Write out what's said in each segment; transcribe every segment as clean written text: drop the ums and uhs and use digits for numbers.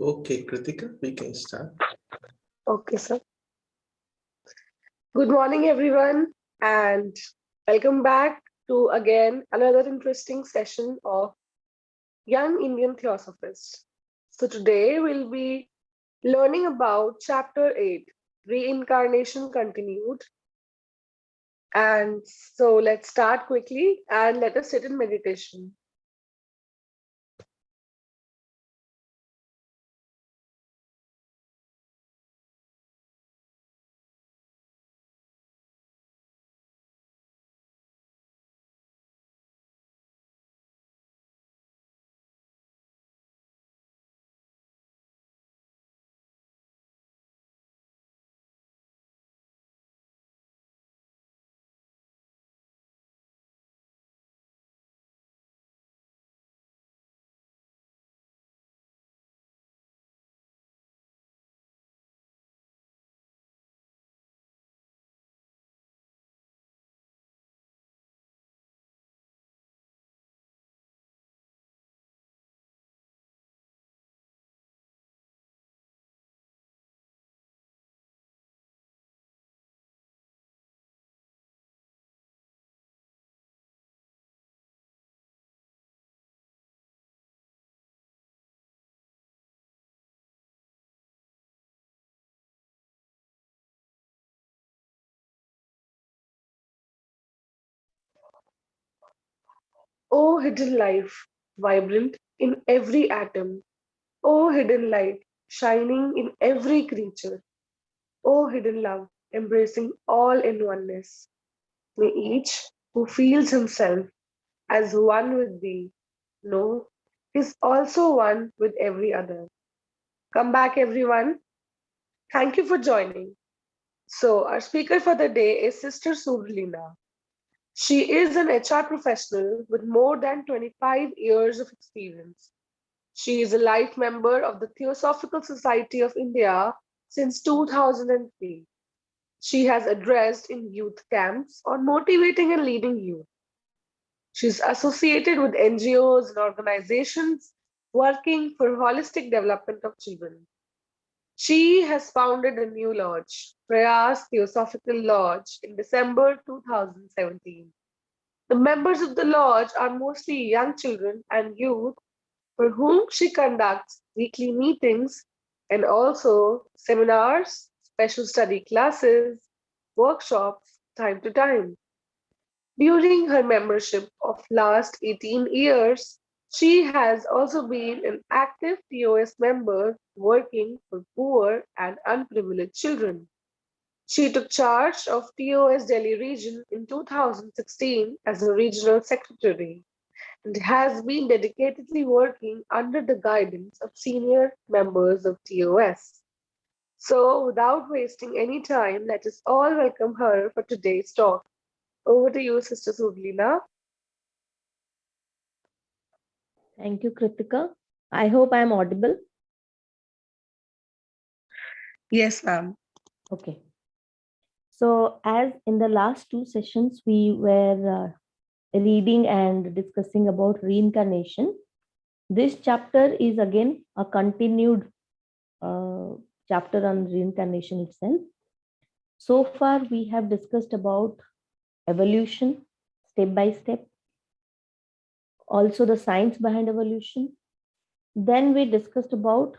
Okay, Kritika, we can start. Okay, sir. Good morning, everyone, and welcome back to again another interesting session of Young Indian Theosophists. So, today we'll be learning about Chapter 8, Reincarnation Continued. And so, let's start quickly and let us sit in meditation. Oh, hidden life, vibrant in every atom. Oh, hidden light, shining in every creature. O hidden love, embracing all in oneness, may each who feels himself as one with thee know is also one with every other. Come back, everyone. Thank you for joining. So, our speaker for the day is Sister Suvralina. She is an HR professional with more than 25 years of experience. She is a life member of the Theosophical Society of India since 2003. She has addressed in youth camps on motivating and leading youth. She's associated with NGOs and organizations working for holistic development of children. She has founded a new lodge, Prayas Theosophical Lodge, in December 2017. The members of the lodge are mostly young children and youth for whom she conducts weekly meetings and also seminars, special study classes, workshops time to time. During her membership of last 18 years, she has also been an active TOS member working for poor and unprivileged children. She took charge of TOS Delhi region in 2016 as a regional secretary and has been dedicatedly working under the guidance of senior members of TOS. So, without wasting any time, let us all welcome her for today's talk. Over to you, Sister Sublina. Thank you, Kritika. I hope I am audible. Yes, ma'am. Okay. So, as in the last two sessions, we were reading and discussing about reincarnation. This chapter is again a continued chapter on reincarnation itself. So far, we have discussed about evolution step by step, also the science behind evolution. Then we discussed about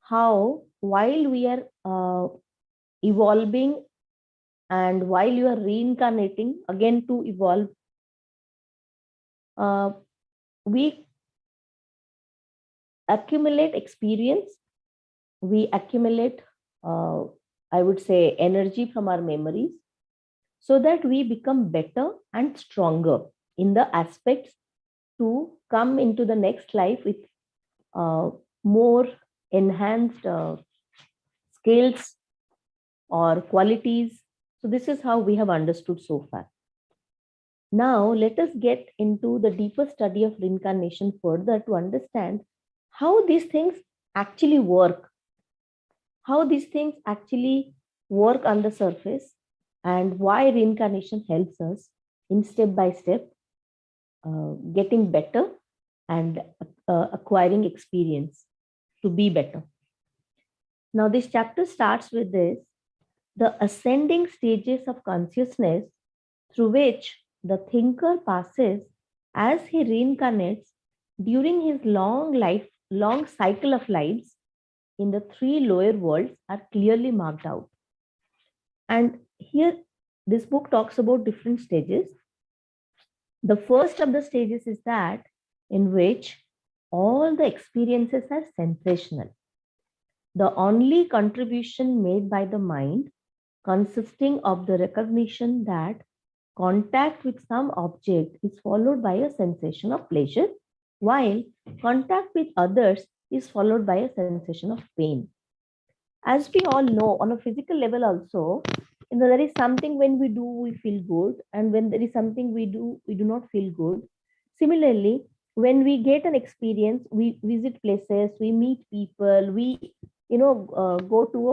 how while we are evolving and while you are reincarnating again to evolve, we accumulate experience, we accumulate, I would say, energy from our memories so that we become better and stronger in the aspects to come into the next life with more enhanced skills or qualities. So this is how we have understood so far. Now let us get into the deeper study of reincarnation further to understand how these things actually work, how these things actually work on the surface, and why reincarnation helps us in step by step getting better and acquiring experience. to be better. Now, this chapter starts with this: the ascending stages of consciousness through which the thinker passes as he reincarnates during his long cycle of lives in the three lower worlds are clearly marked out. And here, this book talks about different stages. The first of the stages is that in which all the experiences are sensational. The only contribution made by the mind consisting of the recognition that contact with some object is followed by a sensation of pleasure, while contact with others is followed by a sensation of pain. As we all know, on a physical level also, there is something when we do, we feel good, and when there is something we do not feel good. Similarly, when we get an experience, we visit places, we meet people, we go to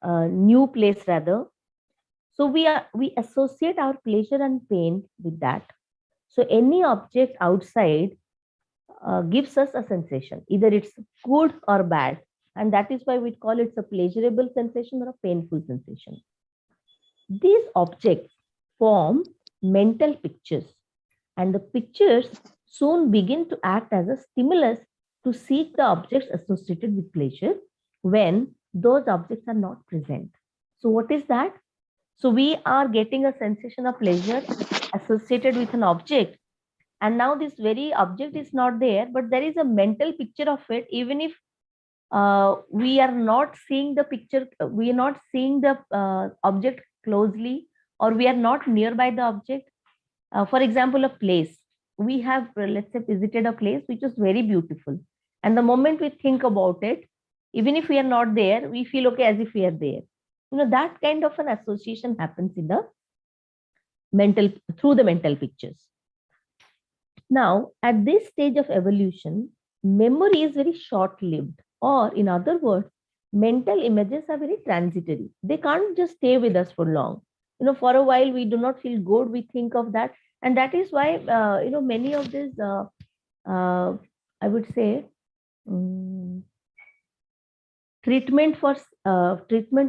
a new place rather. So we associate our pleasure and pain with that. So any object outside gives us a sensation, either it's good or bad, and that is why we call it a pleasurable sensation or a painful sensation. These objects form mental pictures, and the pictures soon begin to act as a stimulus to seek the objects associated with pleasure when those objects are not present. So what is that? So we are getting a sensation of pleasure associated with an object, and now this very object is not there, but there is a mental picture of it. Even if we are not seeing the picture, we are not seeing the object closely, or we are not nearby the object. For example, a place. We have, let's say, visited a place which is very beautiful. And the moment we think about it, even if we are not there, we feel okay as if we are there. That kind of an association happens in the through the mental pictures. Now, at this stage of evolution, memory is very short-lived, or in other words, mental images are very transitory. They can't just stay with us for long. For a while, we do not feel good, we think of that. And that is why, many of these, I would say, treatment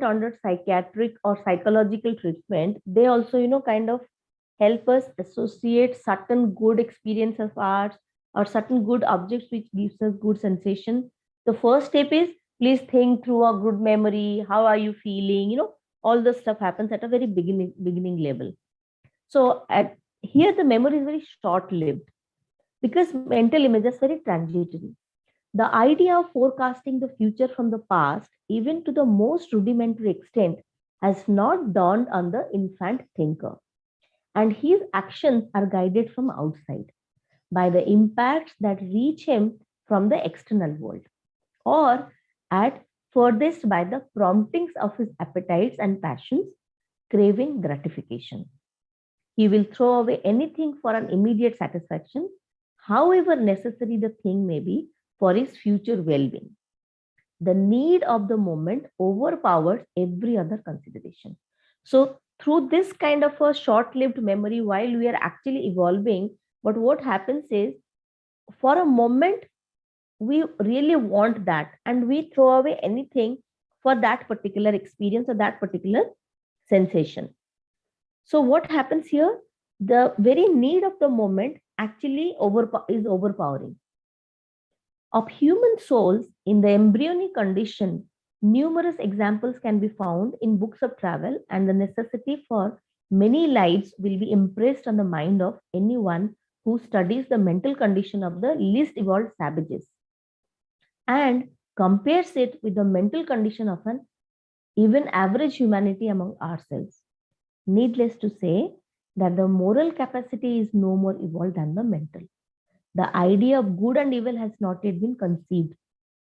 under psychiatric or psychological treatment, they also, kind of help us associate certain good experience of ours or certain good objects which gives us good sensation. The first step is, please think through a good memory. How are you feeling? All this stuff happens at a very beginning level. So here the memory is very short-lived because mental images are very transitory. The idea of forecasting the future from the past, even to the most rudimentary extent, has not dawned on the infant thinker. And his actions are guided from outside by the impacts that reach him from the external world, or at furthest by the promptings of his appetites and passions, craving gratification. He will throw away anything for an immediate satisfaction, however necessary the thing may be for his future well-being. The need of the moment overpowers every other consideration. So through this kind of a short-lived memory, while we are actually evolving, but what happens is, for a moment, we really want that, and we throw away anything for that particular experience or that particular sensation. So what happens here? The very need of the moment actually is overpowering. Of human souls in the embryonic condition, numerous examples can be found in books of travel, and the necessity for many lives will be impressed on the mind of anyone who studies the mental condition of the least evolved savages and compares it with the mental condition of an even average humanity among ourselves. Needless to say that the moral capacity is no more evolved than the mental. The idea of good and evil has not yet been conceived,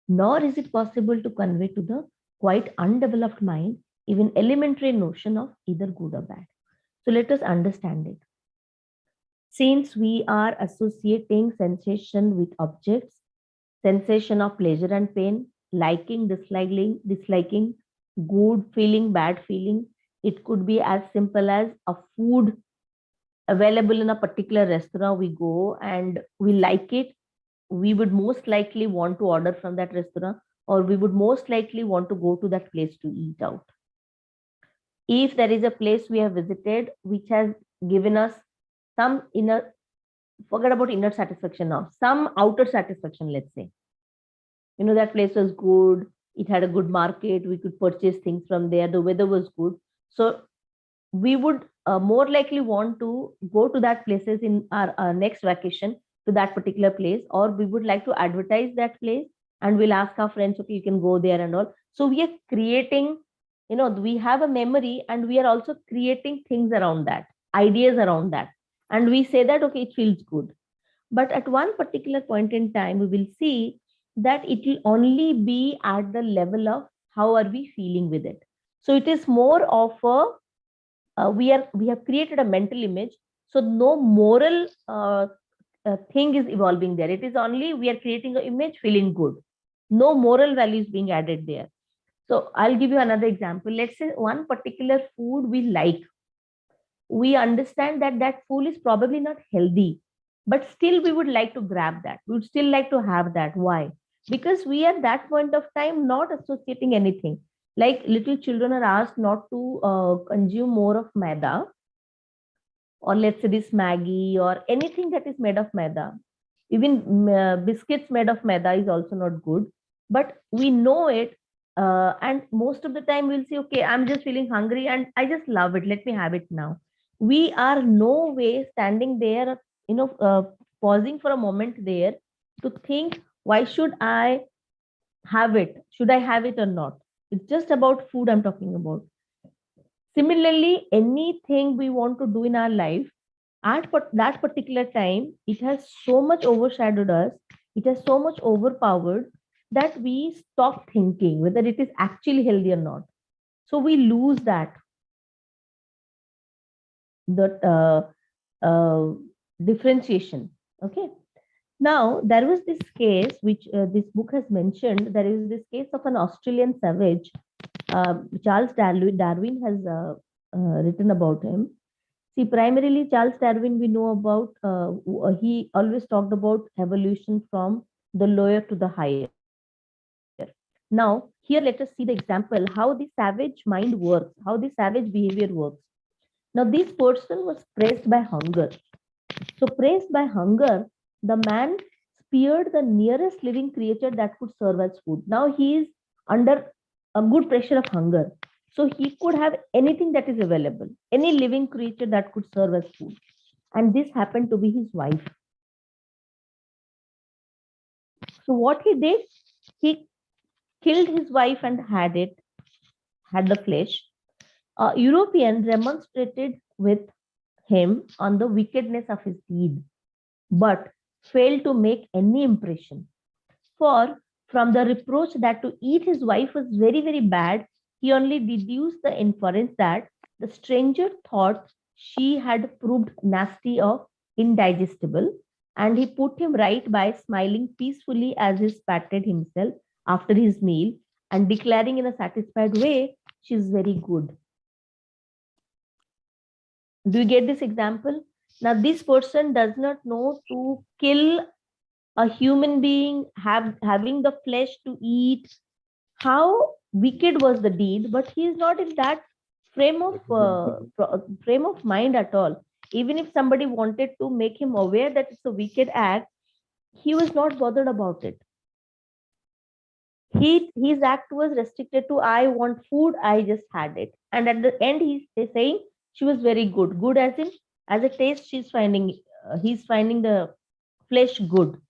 nor is it possible to convey to the quite undeveloped mind even elementary notion of either good or bad. So let us understand it. Since we are associating sensation with objects, sensation of pleasure and pain, liking, disliking, good feeling, bad feeling, it could be as simple as a food available in a particular restaurant. We go and we like it. we would most likely want to order from that restaurant, or we would most likely want to go to that place to eat out. If there is a place we have visited which has given us some inner, forget about inner satisfaction now, some outer satisfaction, let's say, that place was good, it had a good market, we could purchase things from there, the weather was good, so we would more likely want to go to that places in our next vacation, to that particular place, or we would like to advertise that place, and we'll ask our friends, okay, you can go there and all. So we are creating, we have a memory, and we are also creating things around that, ideas around that, and we say that, okay, it feels good. But at one particular point in time, we will see that it will only be at the level of how are we feeling with it. So it is more of a we have created a mental image, so no moral thing is evolving there. It is only we are creating an image feeling good, no moral values being added there. So I'll give you another example. Let's say one particular food we like, we understand that that food is probably not healthy, but still we would like to grab that, we would still like to have that. Why? Because we at that point of time not associating anything. Like little children are asked not to consume more of maida, or let's say this Maggie or anything that is made of maida. Even biscuits made of maida is also not good, but we know it. And most of the time we'll say, okay, I'm just feeling hungry and I just love it, let me have it now. We are no way standing there, pausing for a moment there to think, why should I have it? Should I have it or not? It's just about food I'm talking about. Similarly, anything we want to do in our life, at that particular time, it has so much overshadowed us, it has so much overpowered that we stop thinking whether it is actually healthy or not. So we lose that differentiation. Okay. Now, there was this case which this book has mentioned. There is this case of an Australian savage. Charles Darwin has written about him. See, primarily Charles Darwin, we know about, he always talked about evolution from the lower to the higher. Now, here let us see the example, how the savage mind works, how the savage behavior works. Now, this person was pressed by hunger. So, pressed by hunger, the man speared the nearest living creature that could serve as food. Now, he is under a good pressure of hunger. So he could have anything that is available, any living creature that could serve as food. And this happened to be his wife. So what he did, he killed his wife and had the flesh. A European remonstrated with him on the wickedness of his deed, but failed to make any impression. For from the reproach that to eat his wife was very, very bad, he only deduced the inference that the stranger thought she had proved nasty or indigestible, and he put him right by smiling peacefully as he patted himself after his meal and declaring in a satisfied way, "She is very good." Do you get this example? Now, this person does not know to kill a human being, having the flesh to eat, how wicked was the deed, but he is not in that frame of mind at all. Even if somebody wanted to make him aware that it's a wicked act, he was not bothered about it. His act was restricted to, I want food, I just had it. And at the end, he's saying she was very good. Good as in, as a taste, he's finding the flesh good.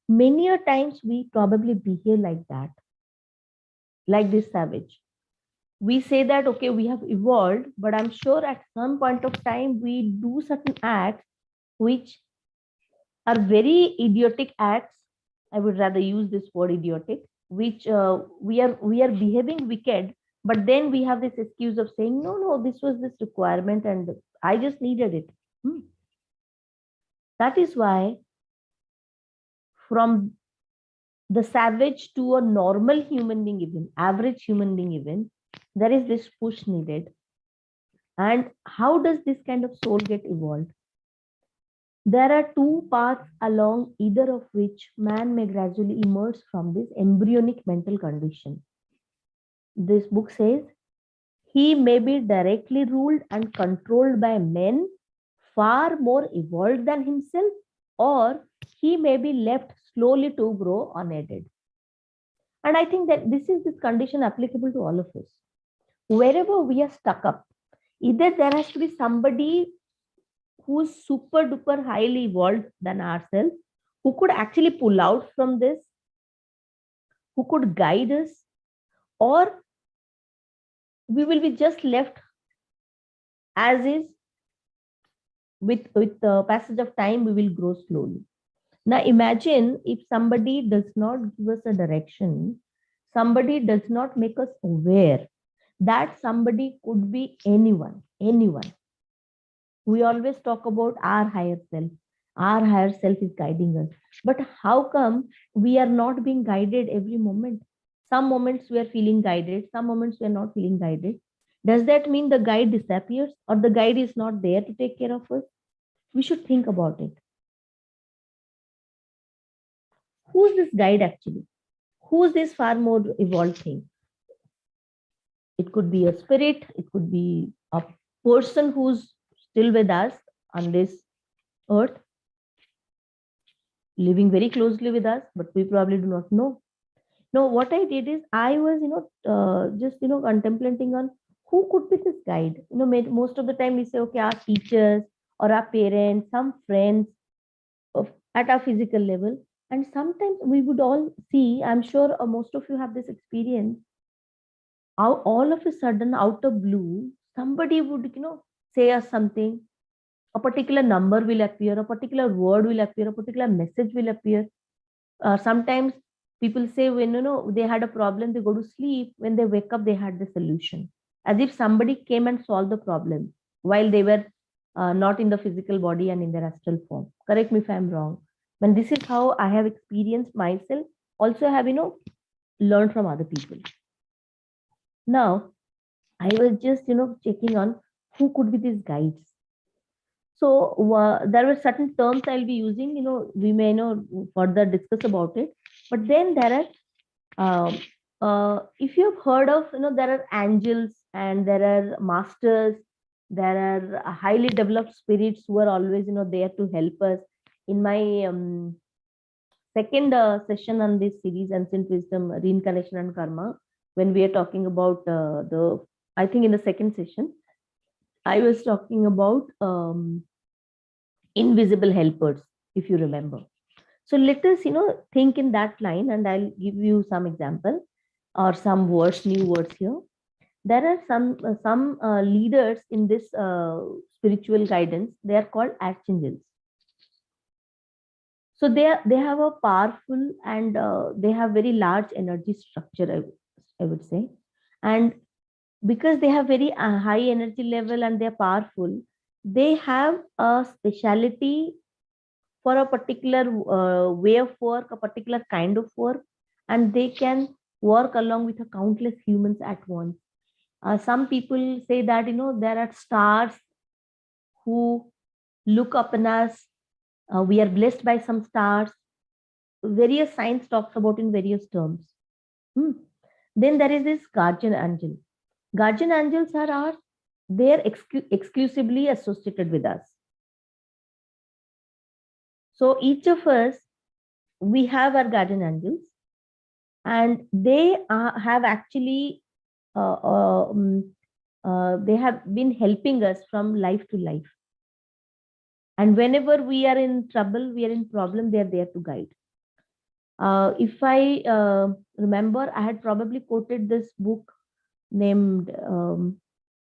Many a times we probably behave like that, like this savage. We say that, okay, we have evolved, but I'm sure at some point of time we do certain acts which are very idiotic acts. I would rather use this word idiotic, which we are behaving wicked, but then we have this excuse of saying, no, this was this requirement and I just needed it. That is why from the savage to a normal human being, even average human being, even there is this push needed. And how does this kind of soul get evolved? There are two paths along either of which man may gradually emerge from this embryonic mental condition. This book says he may be directly ruled and controlled by men far more evolved than himself, or he may be left slowly to grow unaided. And I think that this condition applicable to all of us. Wherever we are stuck up, either there has to be somebody who's super duper highly evolved than ourselves, who could actually pull out from this, who could guide us, or we will be just left as is. With the passage of time, we will grow slowly. Now imagine if somebody does not give us a direction, somebody does not make us aware that somebody could be anyone. We always talk about our higher self. Our higher self is guiding us. But how come we are not being guided every moment? Some moments we are feeling guided, some moments we are not feeling guided. Does that mean the guide disappears or the guide is not there to take care of us? We should think about it. Who's this guide actually? Who's this far more evolved thing? It could be a spirit, it could be a person who's still with us on this earth, living very closely with us, but we probably do not know. No, what I did is I was, just, contemplating on who could be this guide. Most of the time we say, okay, our teachers or our parents, some friends at our physical level. And sometimes we would all see, I'm sure most of you have this experience, how all of a sudden, out of blue, somebody would, say us something, a particular number will appear, a particular word will appear, a particular message will appear. Sometimes people say when they had a problem, they go to sleep. When they wake up, they had the solution, as if somebody came and solved the problem while they were not in the physical body and in their astral form. Correct me if I'm wrong. When this is how I have experienced myself, also have learned from other people. Now I was just checking on who could be these guides. So there were certain terms I'll be using. We may further discuss about it. But then there are, if you have heard of, there are angels and there are masters. There are highly developed spirits who are always, there to help us. In my second session on this series, Ancient Wisdom, Reincarnation and Karma, when we are talking about I think in the second session, I was talking about invisible helpers, if you remember. So let us, think in that line, and I'll give you some example or some words, new words here. There are some leaders in this spiritual guidance. They are called archangels. So they have a powerful and they have very large energy structure, I would say. And because they have very high energy level and they're powerful, they have a speciality for a particular way of work, a particular kind of work, and they can work along with a countless humans at once. Some people say that there are stars who look upon us. We are blessed by some stars. Various science talks about in various terms. Then there is this guardian angel. Guardian angels they are exclusively associated with us. So each of us, we have our guardian angels, and they have actually they have been helping us from life to life. And whenever we are in trouble, we are in problem, they are there to guide. If I remember, I had probably quoted this book named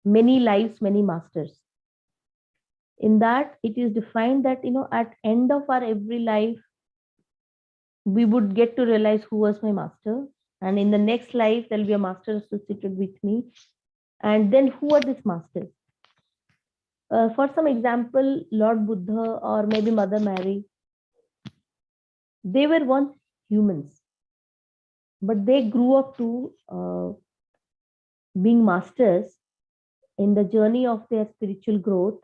Many Lives, Many Masters. In that, it is defined that, at end of our every life, we would get to realize who was my master. And in the next life, there'll be a master associated with me. And then who are these masters? For some example, Lord Buddha or maybe Mother Mary, they were once humans, but they grew up to being masters in the journey of their spiritual growth.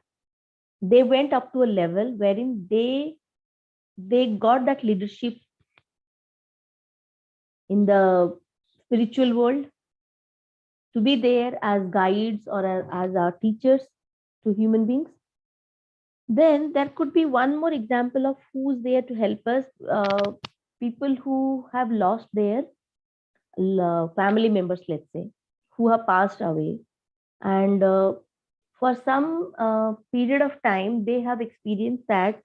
they went up to a level wherein they got that leadership in the spiritual world, to be there as guides or as our teachers to human beings. Then there could be one more example of who's there to help us. People who have lost their family members, let's say, who have passed away, and for some period of time they have experienced that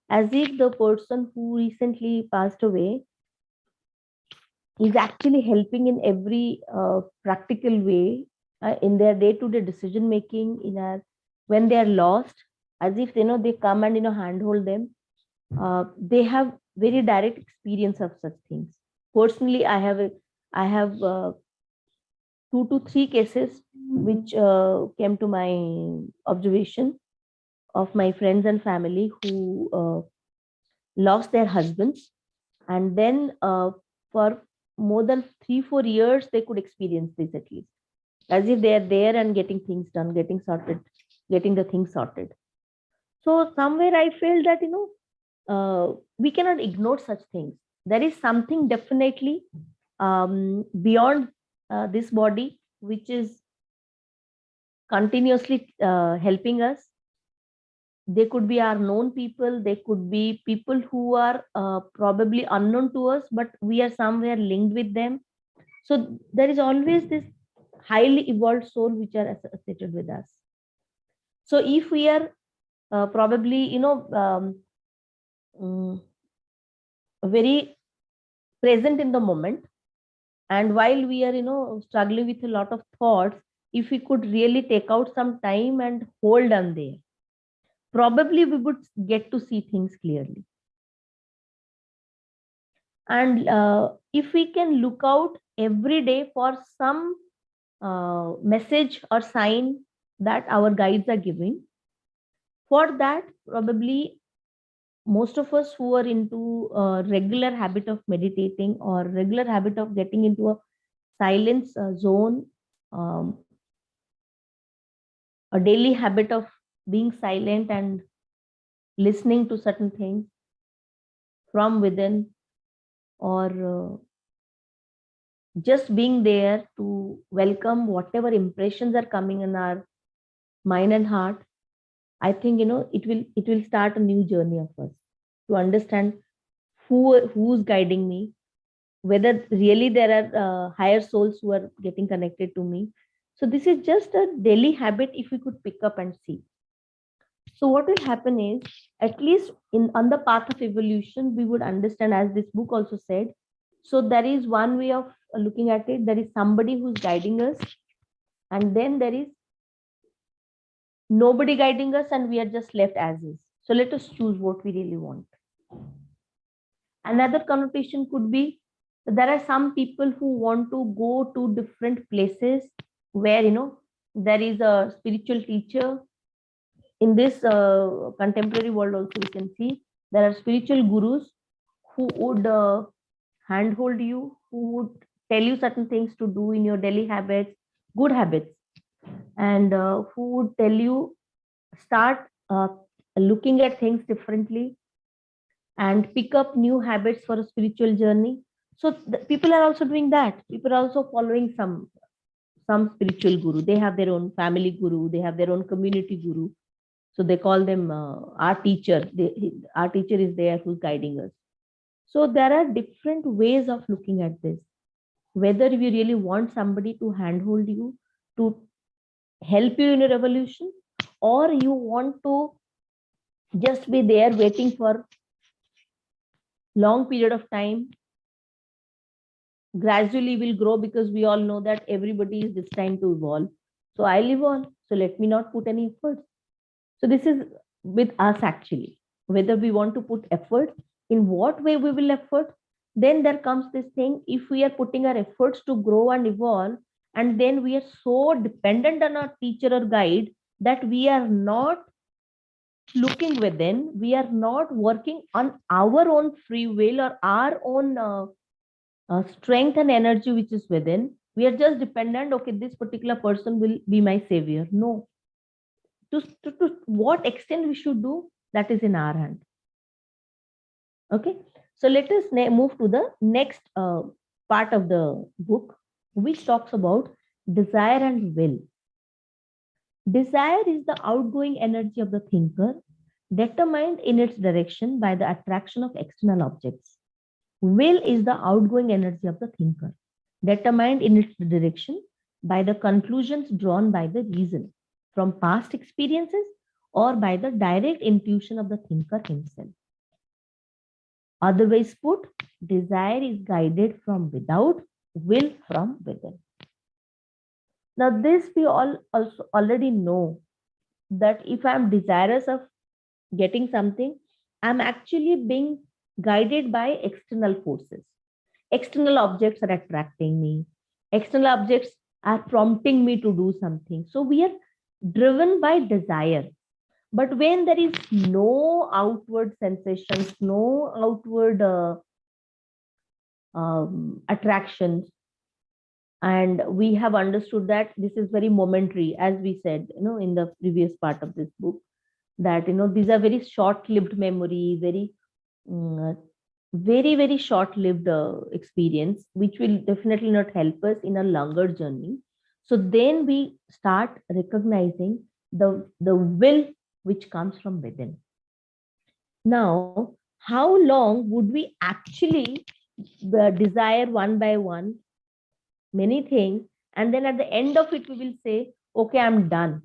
as if the person who recently passed away is actually helping in every practical way in their day-to-day decision making, in our when they are lost, as if they come and handhold them. They have very direct experience of such things. Personally, I have 2 to 3 cases which came to my observation of my friends and family who lost their husbands, and then for more than 3-4 years they could experience this, at least as if they are there and getting things done, getting sorted, getting the things sorted. So somewhere I feel that we cannot ignore such things. There is something definitely beyond this body which is continuously helping us. They could be our known people, they could be people who are probably unknown to us, but we are somewhere linked with them. So there is always this highly evolved soul which are associated with us. So if we are probably very present in the moment, and while we are struggling with a lot of thoughts, if we could really take out some time and hold on there, probably we would get to see things clearly. And if we can look out every day for some message or sign that our guides are giving, for that probably most of us who are into a regular habit of meditating or regular habit of getting into a silence zone, a daily habit of being silent and listening to certain things from within, or just being there to welcome whatever impressions are coming in our mind and heart, I think it will start a new journey of us to understand who's guiding me, whether really there are higher souls who are getting connected to me. So this is just a daily habit if we could pick up and see. So what will happen is, at least on the path of evolution, we would understand, as this book also said. So there is one way of looking at it. There is somebody who's guiding us, and then there is nobody guiding us, and we are just left as is. So let us choose what we really want. Another connotation could be, there are some people who want to go to different places where there is a spiritual teacher. In this contemporary world also, we can see there are spiritual gurus who would handhold you, who would tell you certain things to do in your daily habits, good habits, and who would tell you start looking at things differently and pick up new habits for a spiritual journey. So people are also doing that. People are also following some spiritual guru. They have their own family guru, they have their own community guru. So they call them our teacher. Our teacher is there who's guiding us. So there are different ways of looking at this. Whether you really want somebody to handhold you, to help you in your evolution, or you want to just be there waiting for long period of time, gradually will grow, because we all know that everybody is destined to evolve. So I'll evolve. So let me not put any efforts. So this is with us actually, whether we want to put effort, in what way we will effort. Then there comes this thing, if we are putting our efforts to grow and evolve, and then we are so dependent on our teacher or guide that we are not looking within, we are not working on our own free will or our own strength and energy which is within. We are just dependent, okay, this particular person will be my savior. No. To what extent we should do, that is in our hand. Okay, so let us move to the next part of the book, which talks about desire and will. Desire is the outgoing energy of the thinker, determined in its direction by the attraction of external objects. Will is the outgoing energy of the thinker, determined in its direction by the conclusions drawn by the reason from past experiences or by the direct intuition of the thinker himself. Otherwise put, desire is guided from without, will from within. Now, this we all also already know, that if I'm desirous of getting something, I'm actually being guided by external forces. External objects are attracting me. External objects are prompting me to do something. So we are driven by desire. But when there is no outward sensations, no outward attractions, and we have understood that this is very momentary, as we said, in the previous part of this book, that these are very short-lived memory, very short-lived experience, which will definitely not help us in a longer journey. So then we start recognizing the will which comes from within. Now, how long would we actually desire one by one many things, and then at the end of it we will say, okay, I'm done,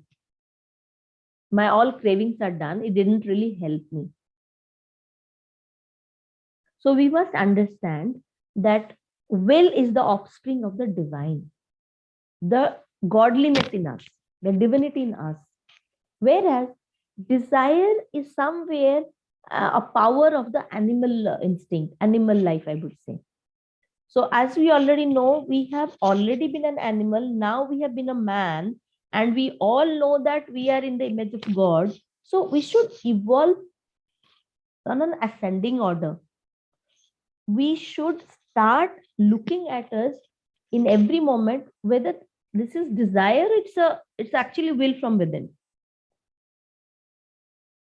my all cravings are done, it didn't really help me. So we must understand that will is the offspring of the divine, the godliness in us, the divinity in us, whereas desire is somewhere a power of the animal instinct, animal life, I would say. So as we already know, we have already been an animal, now we have been a man, and we all know that we are in the image of God. So we should evolve on an ascending order. We should start looking at us in every moment, whether this is desire, it's actually will from within.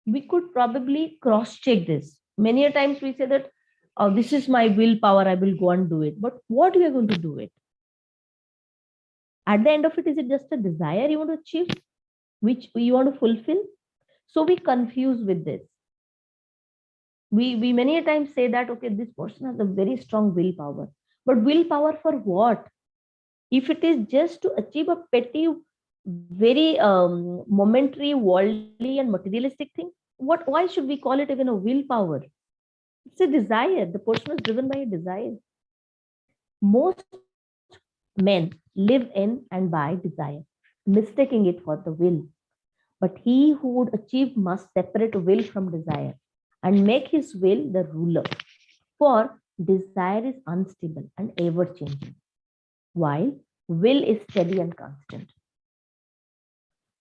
We could probably cross-check this. Many a times we say that, oh, this is my willpower, I will go and do it. But what we are going to do it? At the end of it, is it just a desire you want to achieve, which you want to fulfill? So we confuse with this. We many a times say that, okay, this person has a very strong willpower. But willpower for what? If it is just to achieve a petty, very momentary, worldly and materialistic thing, why should we call it even a willpower? It's a desire. The person is driven by a desire. Most men live in and by desire, mistaking it for the will. But he who would achieve must separate will from desire and make his will the ruler. For desire is unstable and ever changing, while will is steady and constant.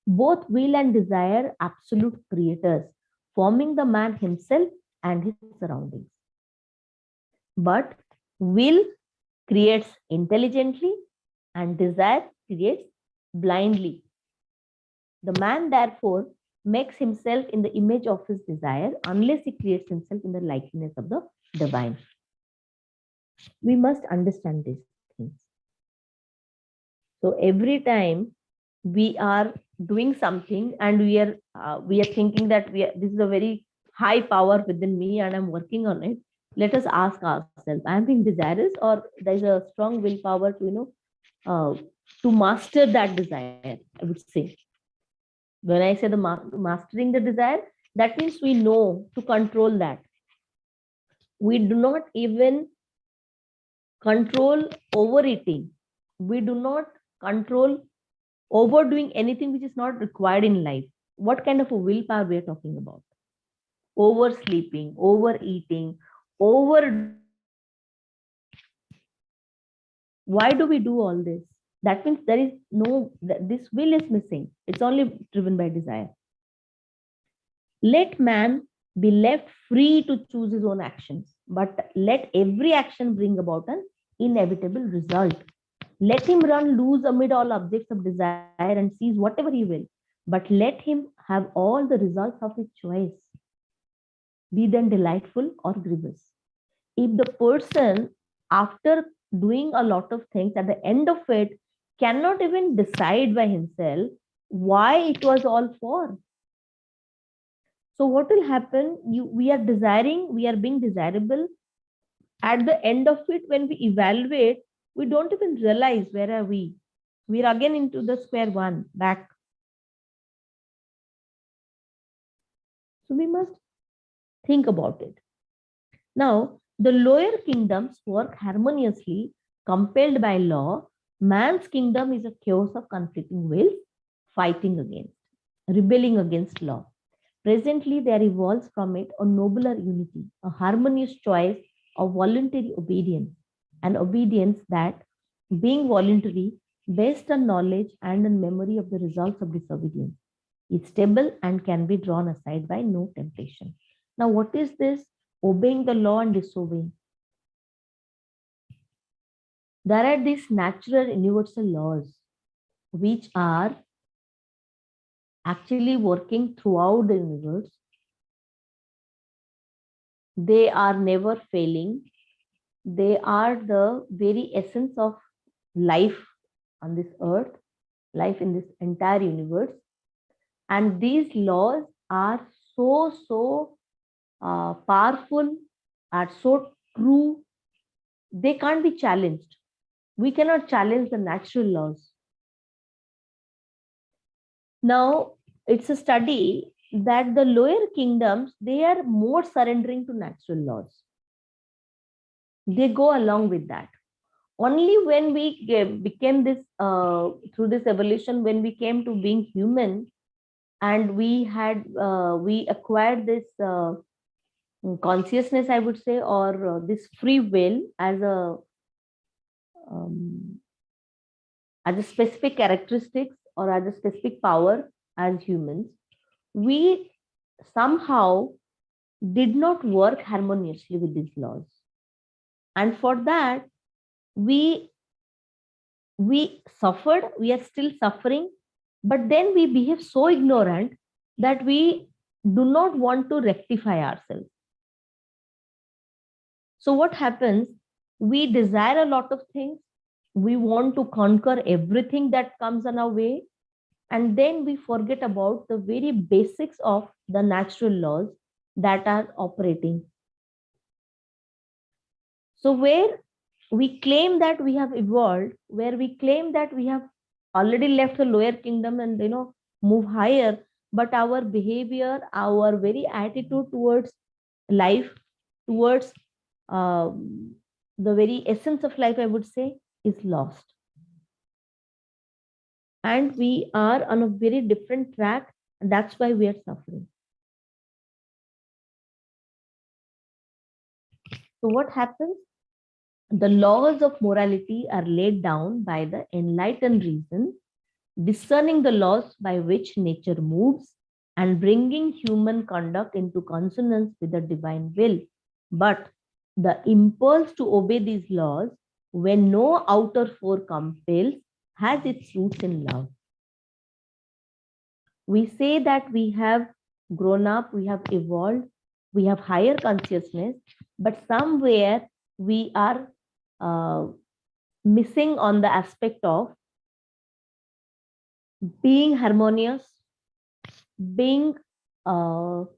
Both will and desire are absolute creators, forming the man himself and his surroundings. But will creates intelligently and desire creates blindly. The man, therefore, makes himself in the image of his desire unless he creates himself in the likeness of the divine. We must understand these things. So every time we are doing something and we are thinking that this is a very high power within me and I'm working on it, let us ask ourselves, I'm being desirous, or there's a strong willpower to to master that desire, I would say. When I say the mastering the desire, that means we know to control that. We do not even control overeating. We do not control overdoing anything which is not required in life. What kind of a willpower we are talking about? Oversleeping, overeating, Why do we do all this? That means there is this will is missing. It's only driven by desire. Let man be left free to choose his own actions, but let every action bring about an inevitable result. Let him run loose amid all objects of desire and seize whatever he will, but let him have all the results of his choice, be them delightful or grievous. If the person, after doing a lot of things, at the end of it, cannot even decide by himself why it was all for. So what will happen? We are desiring, we are being desirable. At the end of it, when we evaluate, we don't even realize where are we. We are again into the square one, back. So we must think about it. Now, the lower kingdoms work harmoniously, compelled by law. Man's kingdom is a chaos of conflicting wills, fighting against, rebelling against law. Presently, there evolves from it a nobler unity, a harmonious choice of voluntary obedience, an obedience that, being voluntary, based on knowledge and on memory of the results of disobedience, is stable and can be drawn aside by no temptation. Now, what is this? Obeying the law and disobeying. There are these natural universal laws which are actually working throughout the universe. They are never failing. They are the very essence of life on this earth, life in this entire universe. And these laws are so powerful, are so true. They can't be challenged. We cannot challenge the natural laws. Now, it's a study that the lower kingdoms, they are more surrendering to natural laws. They go along with that. Only when we became this, through this evolution, when we came to being human, and we acquired this consciousness, I would say, or this free will as a specific characteristics or as a specific power as humans, we somehow did not work harmoniously with these laws. And for that, we suffered, we are still suffering, but then we behave so ignorant that we do not want to rectify ourselves. So what happens? We desire a lot of things. We want to conquer everything that comes on our way. And then we forget about the very basics of the natural laws that are operating. So where we claim that we have evolved, where we claim that we have already left the lower kingdom and move higher, but our behavior, our very attitude towards life, towards the very essence of life, I would say, is lost. And we are on a very different track, and that's why we are suffering. So what happens? The laws of morality are laid down by the enlightened reason, discerning the laws by which nature moves and bringing human conduct into consonance with the divine will. But the impulse to obey these laws, when no outer force compels, has its roots in love. We say that we have grown up, we have evolved, we have higher consciousness, but somewhere we are missing on the aspect of being harmonious, being on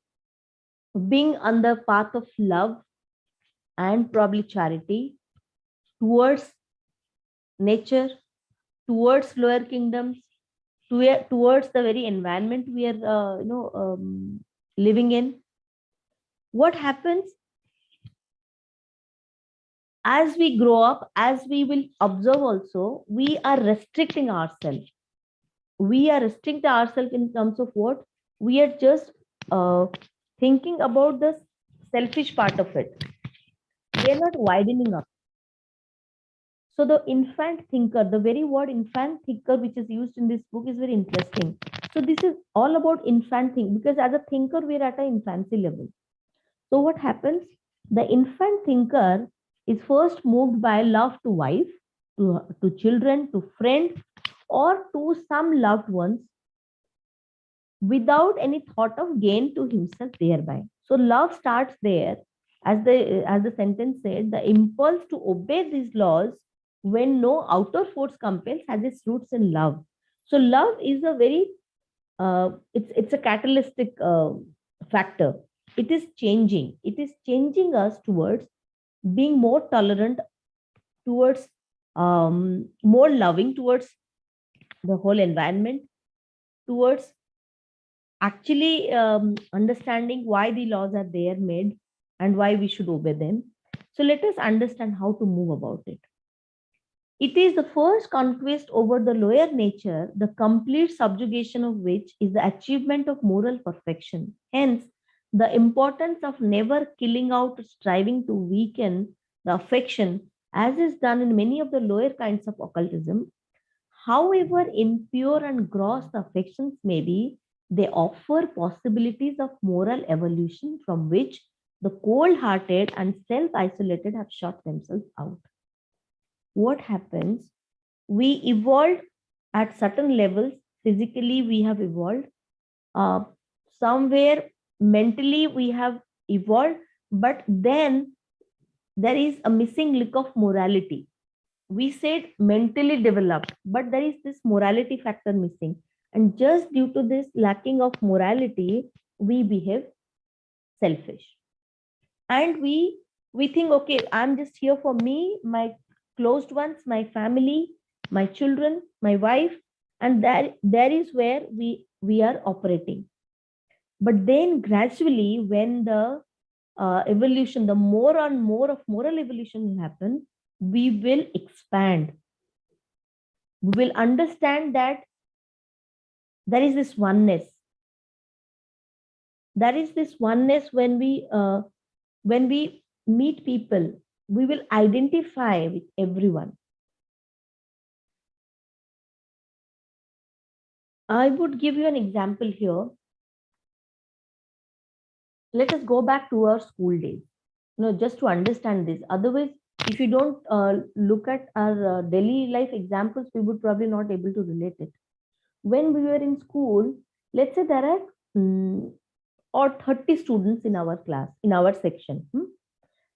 the path of love and probably charity towards nature, towards lower kingdoms, towards the very environment we are living in. What happens? As we grow up, as we will observe also, we are restricting ourselves. We are restricting ourselves in terms of what? We are just thinking about the selfish part of it. We are not widening up. So the infant thinker, the very word infant thinker which is used in this book is very interesting. So this is all about infant thinking, because as a thinker, we are at an infancy level. So what happens? The infant thinker is first moved by love to wife, to children, to friends, or to some loved ones. without any thought of gain to himself thereby. So love starts there. As the sentence said, the impulse to obey these laws when no outer force compels has its roots in love. So love is a very it's a catalytic factor. It is changing. It is changing us towards being more tolerant, towards more loving towards the whole environment, towards actually understanding why the laws are there made and why we should obey them. So let us understand how to move about it. It is the first conquest over the lower nature, the complete subjugation of which is the achievement of moral perfection. Hence, the importance of never killing out, striving to weaken the affection, as is done in many of the lower kinds of occultism. However impure and gross the affections may be, they offer possibilities of moral evolution from which the cold hearted and self isolated have shut themselves out. What happens? We evolved at certain levels. Physically, we have evolved. Somewhere mentally, we have evolved, but then there is a missing link of morality. We said mentally developed, but there is this morality factor missing. And just due to this lacking of morality, we behave selfish. And we think, okay, I'm just here for me, my closed ones, my family, my children, my wife, and there is where we are operating. But then gradually, when the evolution, the more and more of moral evolution will happen, we will expand. We will understand that there is this oneness. There is this oneness when we meet people, we will identify with everyone. I would give you an example here. Let us go back to our school days, just to understand this. Otherwise, if you don't look at our daily life examples, we would probably not able to relate it. When we were in school, let's say there are or 30 students in our class, in our section.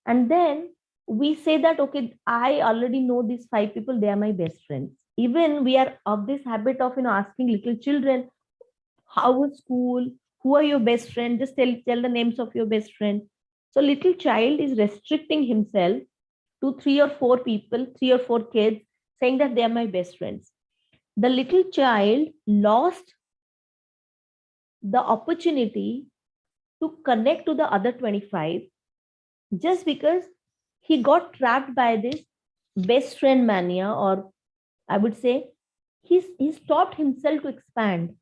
And then we say that, okay, I already know these 5 people, they are my best friends. Even we are of this habit of, asking little children, how was school? Who are your best friend? Just tell the names of your best friend. So little child is restricting himself to 3 or 4 people, 3 or 4 kids, saying that they are my best friends. The little child lost the opportunity to connect to the other 25 just because he got trapped by this best friend mania, or I would say he stopped himself to expand.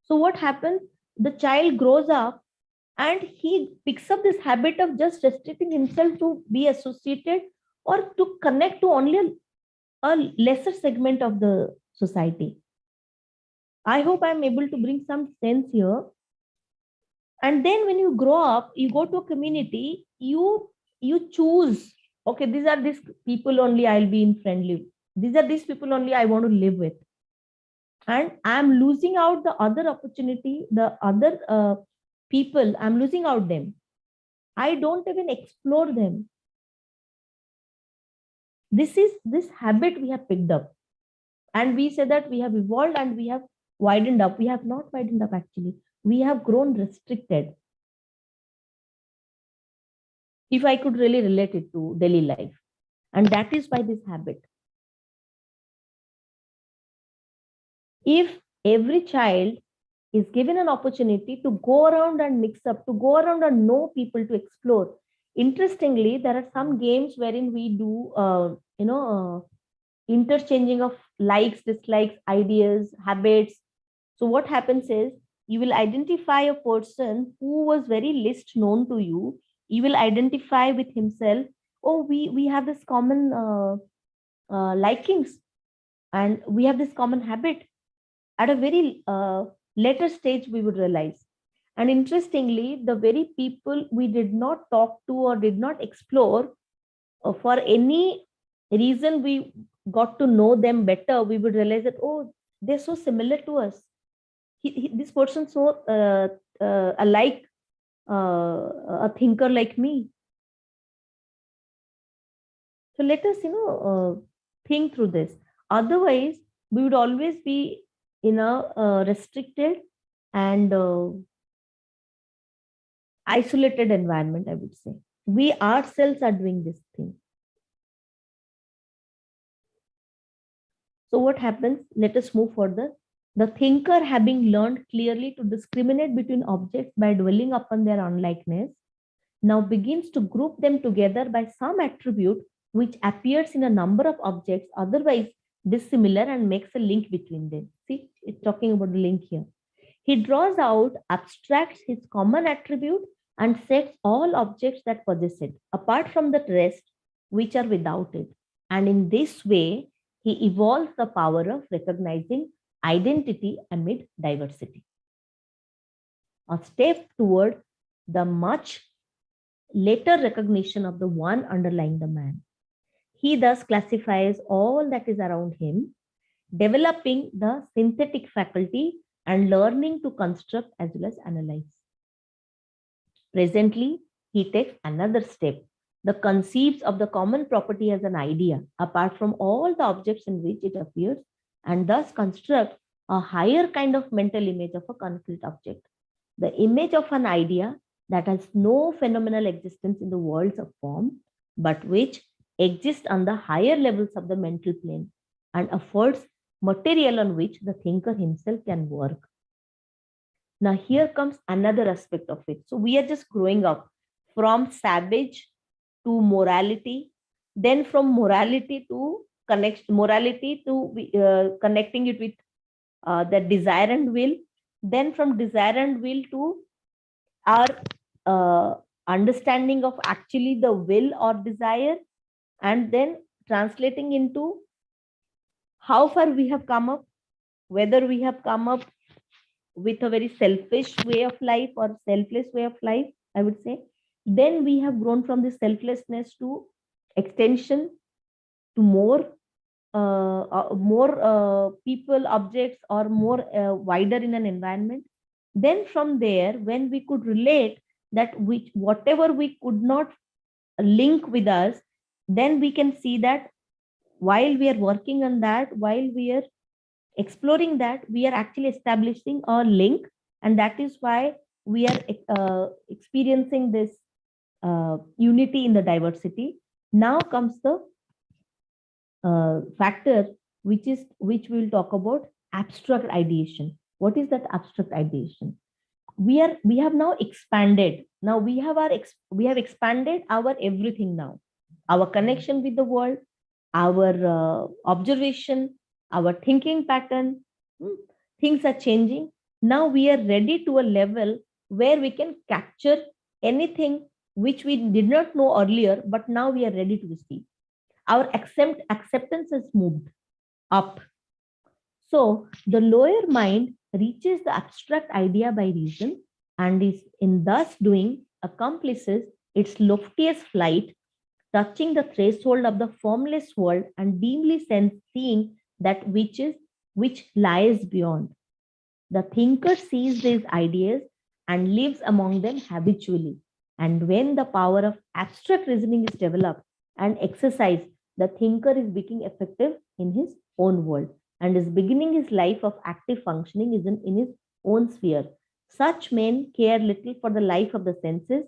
So what happens? The child grows up and he picks up this habit of just restricting himself to be associated or to connect to only a lesser segment of the society. I hope I'm able to bring some sense here. And then when you grow up, you go to a community, you choose, okay, these are these people only I'll be in friendly. These are these people only I want to live with. And I'm losing out the other opportunity, the other people, I'm losing out them. I don't even explore them. This is this habit we have picked up. And we say that we have evolved and we have widened up. We have not widened up actually. We have grown restricted. If I could really relate it to daily life. And that is why this habit. If every child is given an opportunity to go around and mix up, to go around and know people, to explore. Interestingly, there are some games wherein we do, interchanging of likes, dislikes, ideas, habits. So what happens is you will identify a person who was very least known to you. You will identify with himself. Oh, we have this common likings and we have this common habit. At a very later stage, we would realize. And interestingly, the very people we did not talk to or did not explore, for any reason we got to know them better, we would realize that, oh, they're so similar to us. this person so alike a thinker like me. So let us, think through this. Otherwise, we would always be in a restricted and isolated environment, I would say. We ourselves are doing this thing. So what happens? Let us move further. The thinker, having learned clearly to discriminate between objects by dwelling upon their unlikeness, now begins to group them together by some attribute which appears in a number of objects otherwise dissimilar and makes a link between them. See, it's talking about the link here. He draws out, abstracts his common attribute and sets all objects that possess it, apart from the rest which are without it. And in this way, he evolves the power of recognizing identity amid diversity. A step toward the much later recognition of the one underlying the man. He thus classifies all that is around him, developing the synthetic faculty and learning to construct as well as analyze. Presently, he takes another step, the conceives of the common property as an idea, apart from all the objects in which it appears, and thus constructs a higher kind of mental image of a concrete object. The image of an idea that has no phenomenal existence in the worlds of form, but which exists on the higher levels of the mental plane and affords material on which the thinker himself can work. Now, here comes another aspect of it. So, we are just growing up from savage to morality, then from morality to connecting it with the desire and will, then from desire and will to our understanding of actually the will or desire, and then translating into how far we have come up, whether we have come up with a very selfish way of life or selfless way of life, I would say. Then we have grown from this selflessness to extension to more people, objects, or more wider in an environment. Then from there, when we could relate that whatever we could not link with us, then we can see that while we are working on that, while we are exploring that, we are actually establishing a link, and that is why we are experiencing this unity in the diversity. Now comes the factor which we will talk about, abstract ideation. What is that abstract ideation? We have now expanded. Now we have expanded our everything now, our connection with the world, our observation, our thinking pattern. Things are changing. Now we are ready to a level where we can capture anything which we did not know earlier, but now we are ready to receive. Our acceptance has moved up. So the lower mind reaches the abstract idea by reason, and is in thus doing accomplishes its loftiest flight, touching the threshold of the formless world and dimly seeing that which lies beyond. The thinker sees these ideas and lives among them habitually. And when the power of abstract reasoning is developed and exercised, the thinker is becoming effective in his own world and is beginning his life of active functioning in his own sphere. Such men care little for the life of the senses,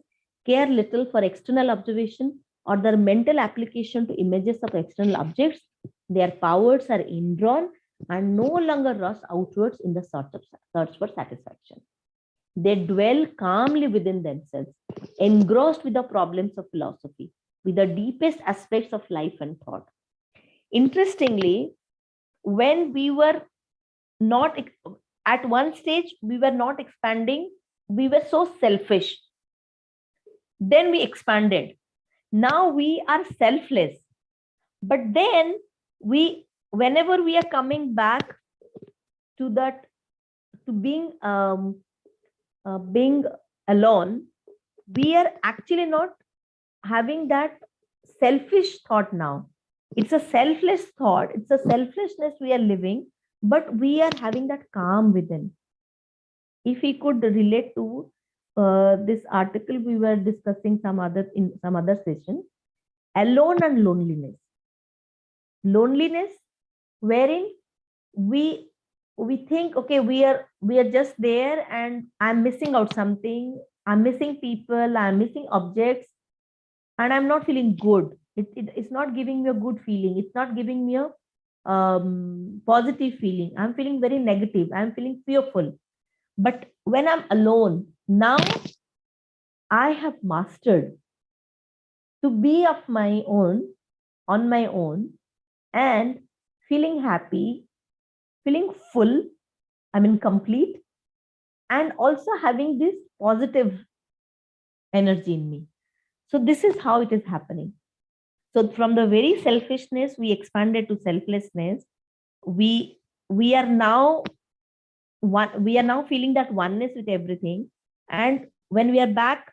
care little for external observation or their mental application to images of external objects. Their powers are indrawn and no longer rush outwards in the search for satisfaction. They dwell calmly within themselves, engrossed with the problems of philosophy, with the deepest aspects of life and thought. Interestingly, when we were not at one stage, we were not expanding, we were so selfish. Then we expanded. Now we are selfless. But then whenever we are coming back to that, to being alone, we are actually not having that selfish thought now. It's a selfless thought. It's a selflessness we are living, but we are having that calm within. if he could relate to this article we were discussing in some other session, alone and loneliness. Loneliness, wherein we think, okay, we are just there and I'm missing out something, I'm missing people, I'm missing objects, and I'm not feeling good. It's not giving me a good feeling, it's not giving me a positive feeling. I'm feeling very negative, I'm feeling fearful. But when I'm alone now, I have mastered to be of my own, on my own, and feeling happy, feeling full, I mean complete, and also having this positive energy in me. So this is how it is happening. So from the very selfishness, we expanded to selflessness. We are now one. We are now feeling that oneness with everything. And when we are back,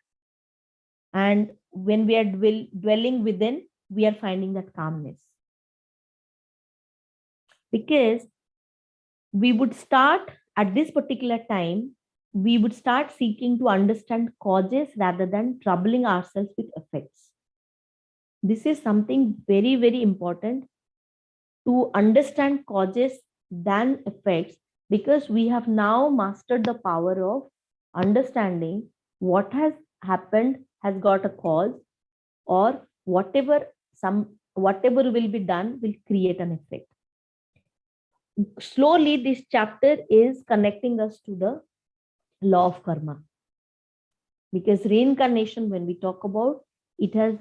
and when we are dwelling within, we are finding that calmness. Because we would start at this particular time, we would start seeking to understand causes rather than troubling ourselves with effects. This is something very, very important, to understand causes than effects, because we have now mastered the power of understanding what has happened has got a cause, or whatever will be done will create an effect. Slowly, this chapter is connecting us to the law of karma, because reincarnation, when we talk about, it has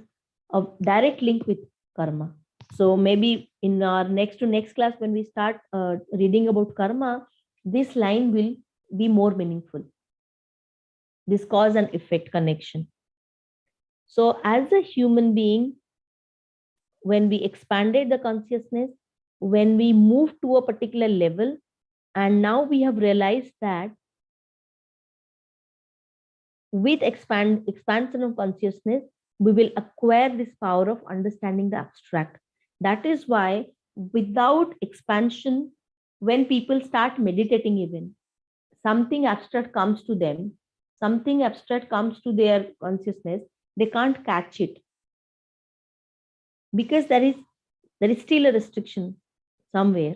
a direct link with karma. So maybe in our next to next class, when we start reading about karma, this line will be more meaningful, this cause and effect connection. So as a human being, when we expanded the consciousness, when we moved to a particular level, and now we have realized that with expansion of consciousness, we will acquire this power of understanding the abstract. That is why without expansion, when people start meditating, even something abstract comes to them, something abstract comes to their consciousness, they can't catch it, because there is still a restriction somewhere.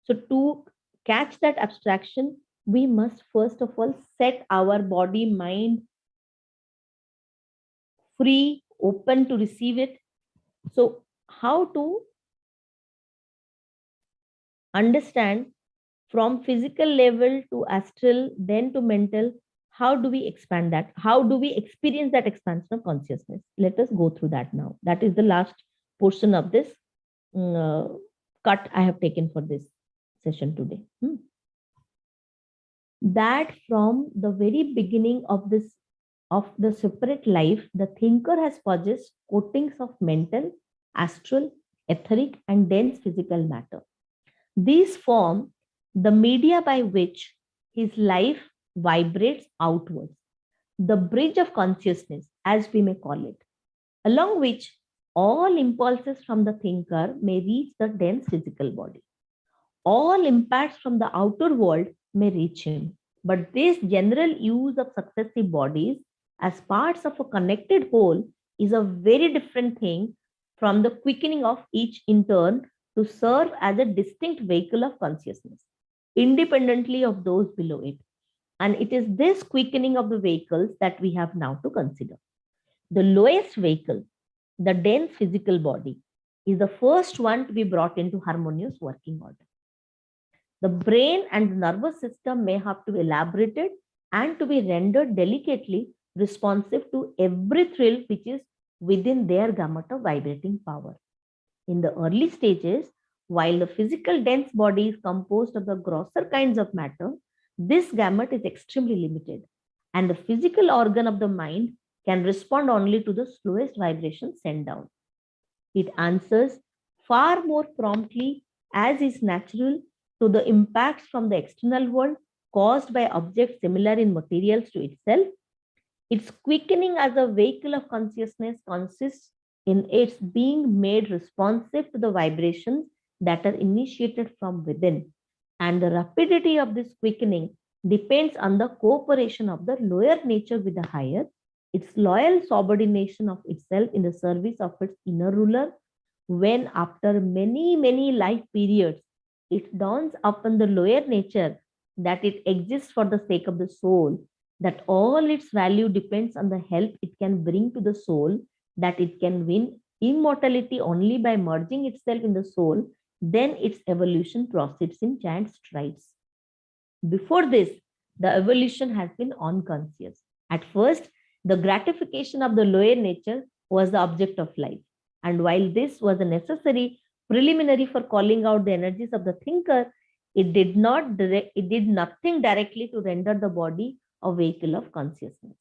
So to catch that abstraction, we must first of all set our body, mind free, open to receive it. So how to understand from physical level to astral, then to mental, how do we expand that? How do we experience that expansion of consciousness? Let us go through that now. That is the last portion of this cut I have taken for this session today. That from the very beginning of the separate life, the thinker has possessed coatings of mental, astral, etheric, and dense physical matter. These form the media by which his life vibrates outwards, the bridge of consciousness, as we may call it, along which all impulses from the thinker may reach the dense physical body. All impacts from the outer world may reach him. But this general use of successive bodies as parts of a connected whole is a very different thing from the quickening of each in turn to serve as a distinct vehicle of consciousness, independently of those below it. And it is this quickening of the vehicles that we have now to consider. The lowest vehicle, the dense physical body, is the first one to be brought into harmonious working order. The brain and the nervous system may have to be elaborated and to be rendered delicately responsive to every thrill which is within their gamut of vibrating power. In the early stages, while the physical dense body is composed of the grosser kinds of matter, this gamut is extremely limited, and the physical organ of the mind can respond only to the slowest vibrations sent down. It answers far more promptly, as is natural, to the impacts from the external world caused by objects similar in materials to itself. Its quickening as a vehicle of consciousness consists in its being made responsive to the vibrations that are initiated from within. And the rapidity of this quickening depends on the cooperation of the lower nature with the higher, its loyal subordination of itself in the service of its inner ruler, when after many, many life periods, it dawns upon the lower nature that it exists for the sake of the soul, that all its value depends on the help it can bring to the soul, that it can win immortality only by merging itself in the soul, then its evolution proceeds in giant strides. Before this, the evolution has been unconscious. At first, the gratification of the lower nature was the object of life. And while this was a necessary preliminary for calling out the energies of the thinker, it did nothing directly to render the body a vehicle of consciousness.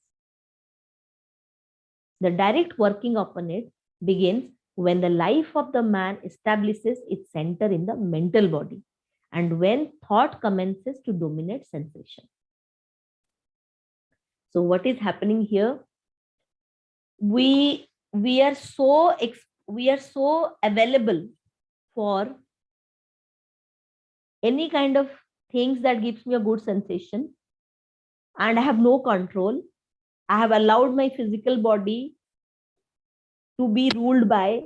The direct working upon it begins when the life of the man establishes its center in the mental body, and when thought commences to dominate sensation. So what is happening here? We are so available for any kind of things that gives me a good sensation, and I have no control. I have allowed my physical body to be ruled by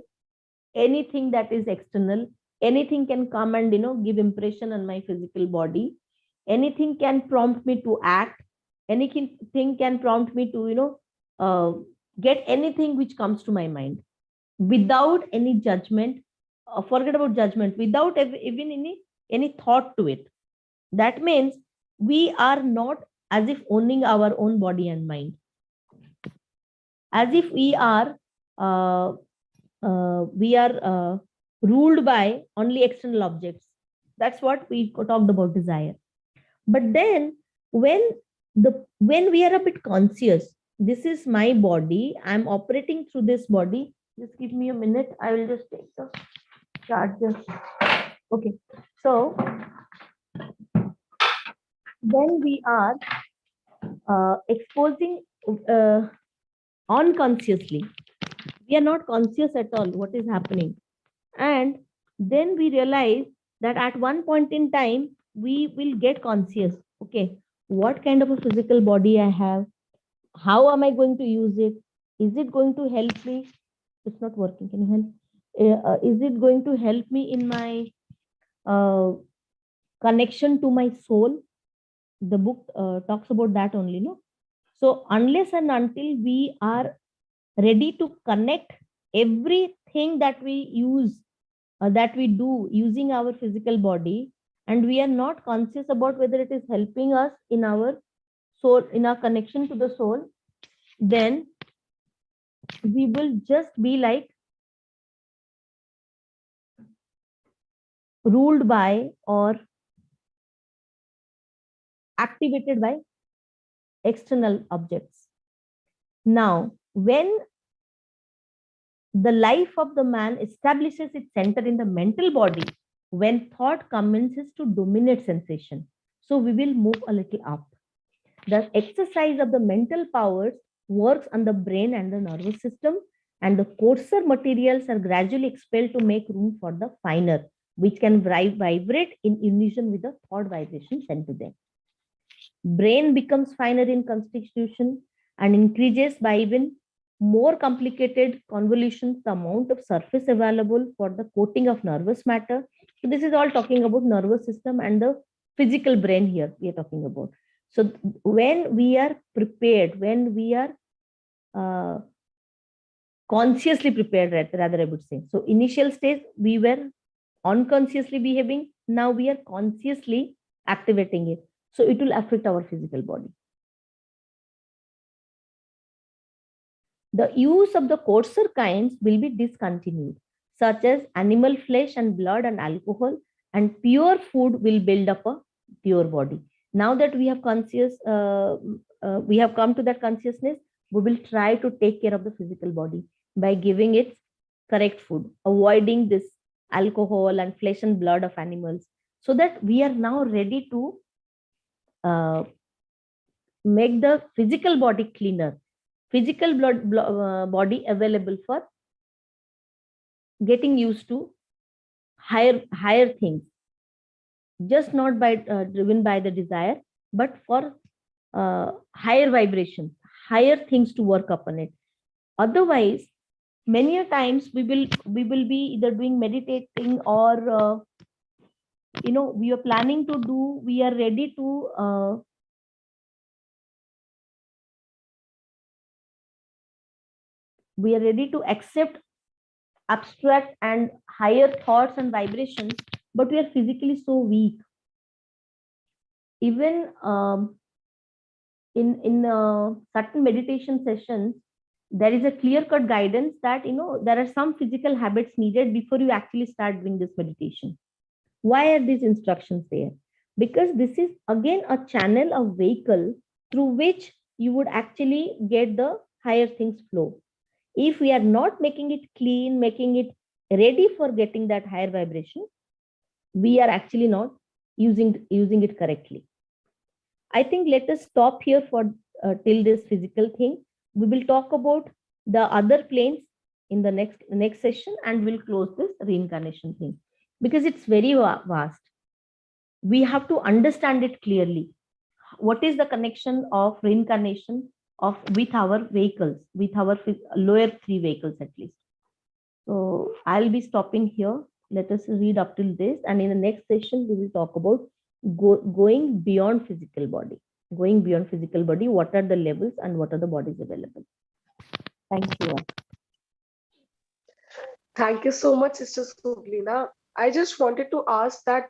anything that is external. Anything can come and give impression on my physical body. Anything can prompt me to act. Anything can prompt me to get anything which comes to my mind without any judgment. Forget about judgment, without even any thought to it. That means we are not as if owning our own body and mind, as if we are ruled by only external objects. That's what we talked about desire. But then when we are a bit conscious, this is my body, I'm operating through this body. Just give me a minute, I will just take the charger. Okay, so when we are exposing unconsciously, we are not conscious at all what is happening, and then we realize that at one point in time we will get conscious. Okay, what kind of a physical body I have, how am I going to use it, is it going to help me? It's not working, can you help? Is it going to help me in my connection to my soul? The book talks about that only, no? So unless and until we are ready to connect everything that we use, that we do using our physical body, and we are not conscious about whether it is helping us in our soul, in our connection to the soul, then we will just be like ruled by or activated by external objects. Now, when the life of the man establishes its center in the mental body, when thought commences to dominate sensation, so we will move a little up. The exercise of the mental powers works on the brain and the nervous system, and the coarser materials are gradually expelled to make room for the finer, which can vibrate in unison with the thought vibration sent to them. Brain becomes finer in constitution and increases by even more complicated convolutions the amount of surface available for the coating of nervous matter. So this is all talking about nervous system and the physical brain here we are talking about. So when we are prepared, when we are consciously prepared, rather I would say. So initial stage we were unconsciously behaving, now we are consciously activating it. So it will affect our physical body. The use of the coarser kinds will be discontinued, such as animal flesh and blood and alcohol, and pure food will build up a pure body. Now that we have we have come to that consciousness, we will try to take care of the physical body by giving it correct food, avoiding this alcohol and flesh and blood of animals, so that we are now ready to make the physical body cleaner, physical body available for getting used to higher things, just not by driven by the desire, but for higher vibrations, higher things to work upon it. Otherwise, many a times we will be either doing meditating or we are planning to do, we are ready to accept abstract and higher thoughts and vibrations, but we are physically so weak. Even in certain meditation sessions, there is a clear-cut guidance that there are some physical habits needed before you actually start doing this meditation. Why are these instructions there? Because this is again a channel, a vehicle through which you would actually get the higher things flow. If we are not making it clean, making it ready for getting that higher vibration, we are actually not using it correctly. I think let us stop here for till this physical thing. We will talk about the other planes in the next session, and we'll close this reincarnation thing because it's very vast. We have to understand it clearly. What is the connection of reincarnation with our vehicles, with our lower three vehicles at least? So I'll be stopping here. Let us read up till this, and in the next session we will talk about going beyond physical body. Going beyond physical body, what are the levels and what are the bodies available? Thank you. Thank you so much, Sister Suvralina. I just wanted to ask that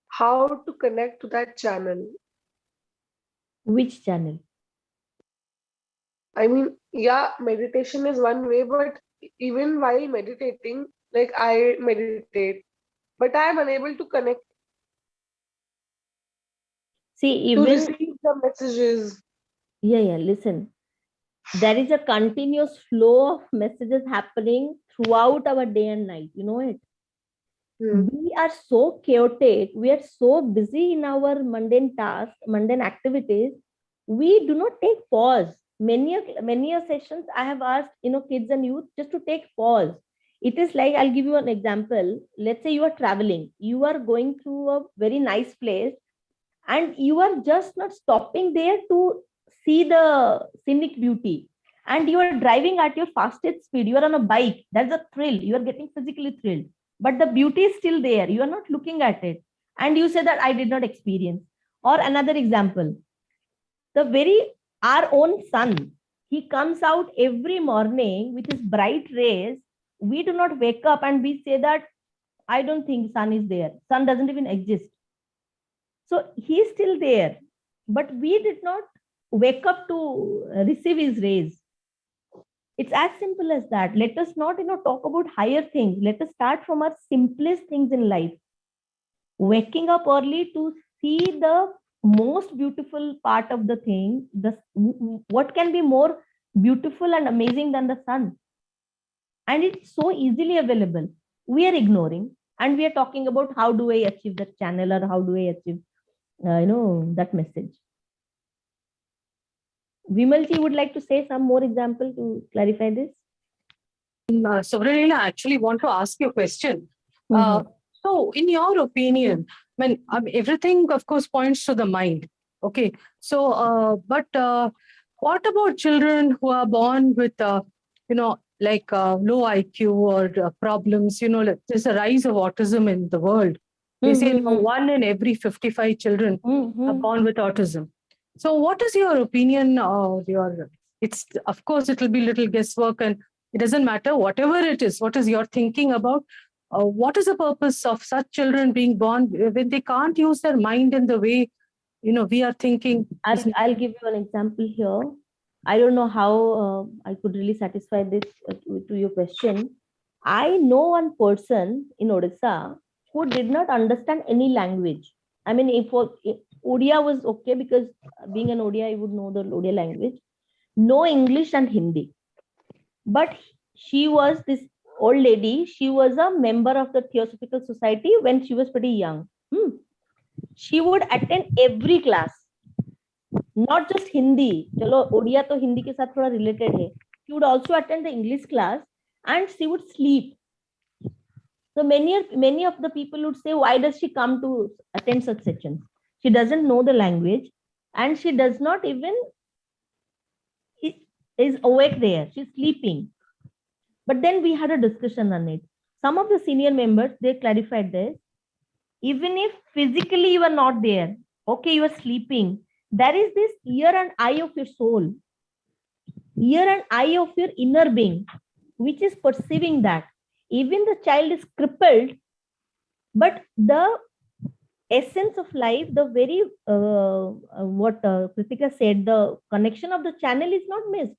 how to connect to that channel. Which channel? I mean, yeah, meditation is one way, but even while meditating, like I meditate, but I am unable to connect. See, even to receive the messages. Yeah, listen. There is a continuous flow of messages happening throughout our day and night. You know it. We are so chaotic. We are so busy in our mundane tasks, mundane activities. We do not take pause. Many sessions I have asked, kids and youth just to take pause. It is like, I'll give you an example. Let's say you are traveling. You are going through a very nice place and you are just not stopping there to see the scenic beauty. And you are driving at your fastest speed. You are on a bike. That's a thrill. You are getting physically thrilled. But the beauty is still there. You are not looking at it. And you say that I did not experience. Or another example, our own sun, he comes out every morning with his bright rays. We do not wake up and we say that I don't think sun is there. Sun doesn't even exist. So he is still there, but we did not wake up to receive his rays. It's as simple as that. Let us not, talk about higher things. Let us start from our simplest things in life. Waking up early to see the most beautiful part of the thing. What can be more beautiful and amazing than the sun? And it's so easily available. We are ignoring, and we are talking about how do I achieve that channel or how do I achieve that message. Vimalji would like to say some more example to clarify this. Suvralina, I actually want to ask you a question. So in your opinion, everything of course points to the mind. Okay. So, but what about children who are born with, low IQ or problems? There's a rise of autism in the world. They say 1 in every 55 children are born with autism. So what is your opinion? It's of course it will be little guesswork, and it doesn't matter whatever it is. What is your thinking about? What is the purpose of such children being born when they can't use their mind in the way we are thinking? I'll give you an example here. I don't know how I could really satisfy this to your question. I know one person in Odisha who did not understand any language. I mean, if Odia was okay, because being an Odia, I would know the Odia language. No English and Hindi. But she was this old lady. She was a member of the Theosophical Society when she was pretty young. She would attend every class. Not just Hindi. Chalo, Odia to Hindi ke sath thoda related hai. She would also attend the English class and she would sleep. So many of the people would say, why does she come to attend such sessions? She doesn't know the language, and she does not even is awake there. She's sleeping. But then we had a discussion on it. Some of the senior members, they clarified this. Even if physically you are not there, okay, you are sleeping, there is this ear and eye of your soul, ear and eye of your inner being, which is perceiving that. Even the child is crippled, but the essence of life, the very, what Kritika said, the connection of the channel is not missed.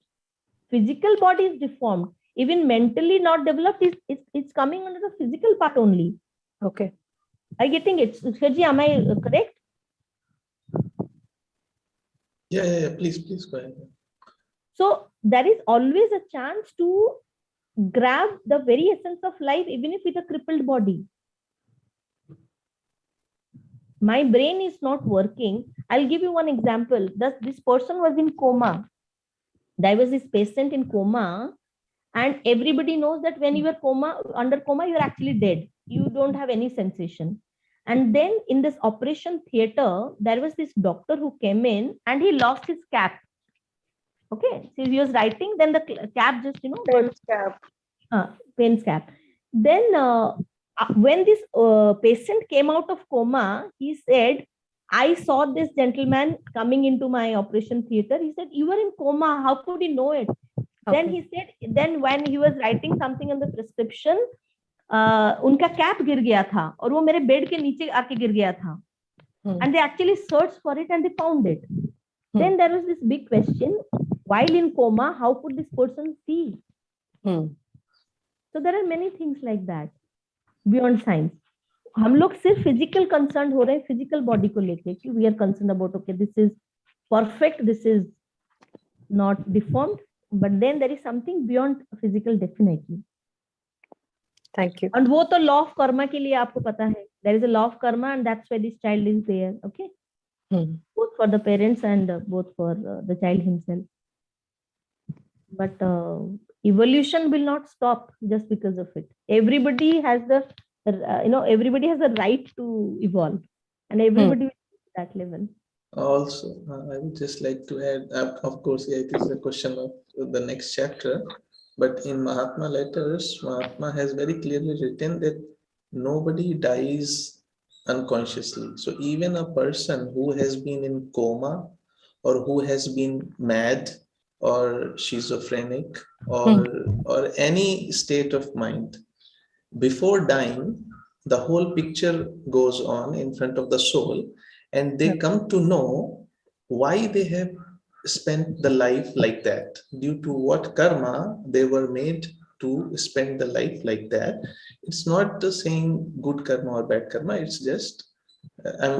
Physical body is deformed. Even mentally not developed, it's coming under the physical part only. Okay. Are you getting it? Shreji, am I correct? Yeah. Please go ahead. So there is always a chance to grab the very essence of life, even if with a crippled body. My brain is not working. I'll give you one example. This person was in coma. There was this patient in coma, and everybody knows that when you are under coma, you're actually dead. You don't have any sensation. And then in this operation theater, there was this doctor who came in and he lost his cap. Okay, so he was writing, then the cap just, Pen's cap. Pen's cap. Then when this patient came out of coma, he said, I saw this gentleman coming into my operation theater. He said, you were in coma. How could he know it? Okay. Then he said, then when he was writing something on the prescription, उनका cap गिर गया था और वो मेरे bed के नीचे आके गिर गया था. And they actually searched for it and they found it. Then there was this big question, while in coma, how could this person see? So there are many things like that beyond science. हम लोग सिर्फ physical concerned हो रहे हैं, physical body को लेके कि we are concerned about, okay, this is perfect, this is not deformed, but then there is something beyond physical definitely. Thank you. And वो तो law of karma के लिए आपको पता है. There is a law of karma and that's why this child is there. Okay. Both for the parents and both for the child himself. But evolution will not stop just because of it. Everybody has everybody has a right to evolve, and everybody will reach that level. Also, I would just like to add, of course, yeah, it is a question of the next chapter, but in Mahatma letters, Mahatma has very clearly written that nobody dies unconsciously. So even a person who has been in coma or who has been mad or schizophrenic or any state of mind, before dying, the whole picture goes on in front of the soul, and they come to know why they have spent the life like that, due to what karma they were made to spend the life like that. It's not the saying good karma or bad karma, it's just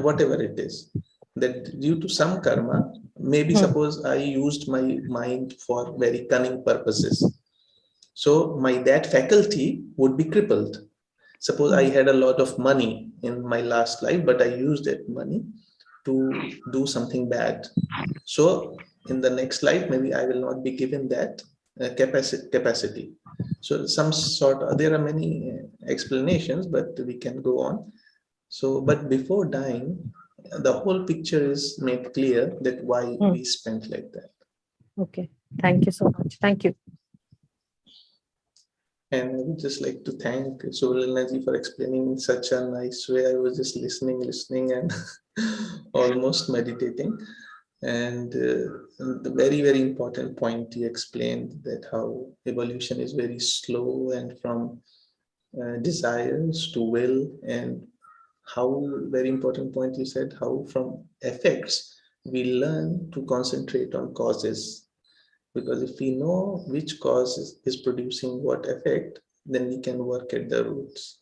whatever it is, that due to some karma, maybe suppose I used my mind for very cunning purposes, so that faculty would be crippled. Suppose I had a lot of money in my last life, but I used that money to do something bad. So in the next life, maybe I will not be given that capacity. So there are many explanations, but we can go on. So, but before dying, the whole picture is made clear that why we spent like that. Okay. Thank you so much. Thank you. And I would just like to thank Suvralina ji for explaining in such a nice way. I was just listening and almost meditating. And the very, very important point you explained, that how evolution is very slow, and from desires to will, and how, very important point you said, how from effects we learn to concentrate on causes. Because if we know which cause is producing what effect, then we can work at the roots.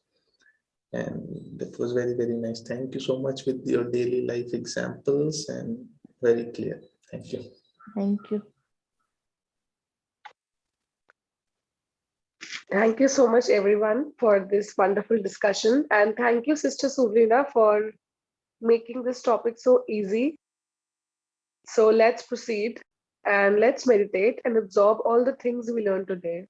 And that was very, very nice. Thank you so much with your daily life examples, and very clear. Thank you. Thank you. Thank you so much, everyone, for this wonderful discussion. And thank you, Sister Suvralina, for making this topic so easy. So let's proceed and let's meditate and absorb all the things we learned today.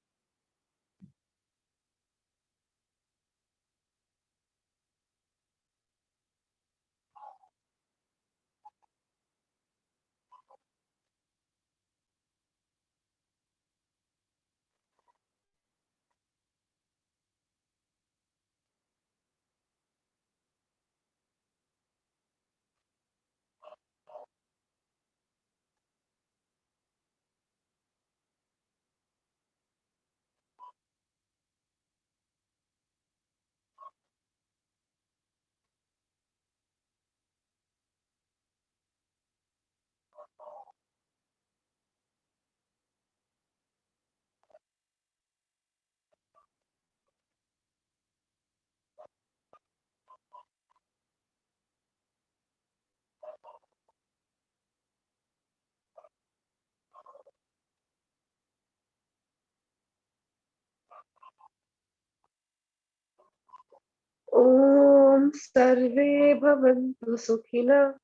Om Sarve Bhavantu Sukhina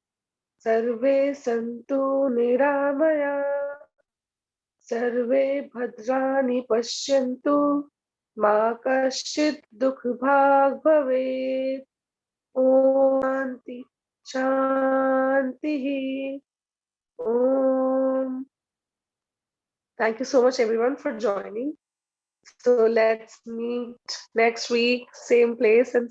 Sarve Santu Niramaya Sarve Bhadrani Pashyantu Ma Kashchit Dukh Bhag Bhavet. Om Shanti. Om. Thank you so much, everyone, for joining. So let's meet next week, same place and same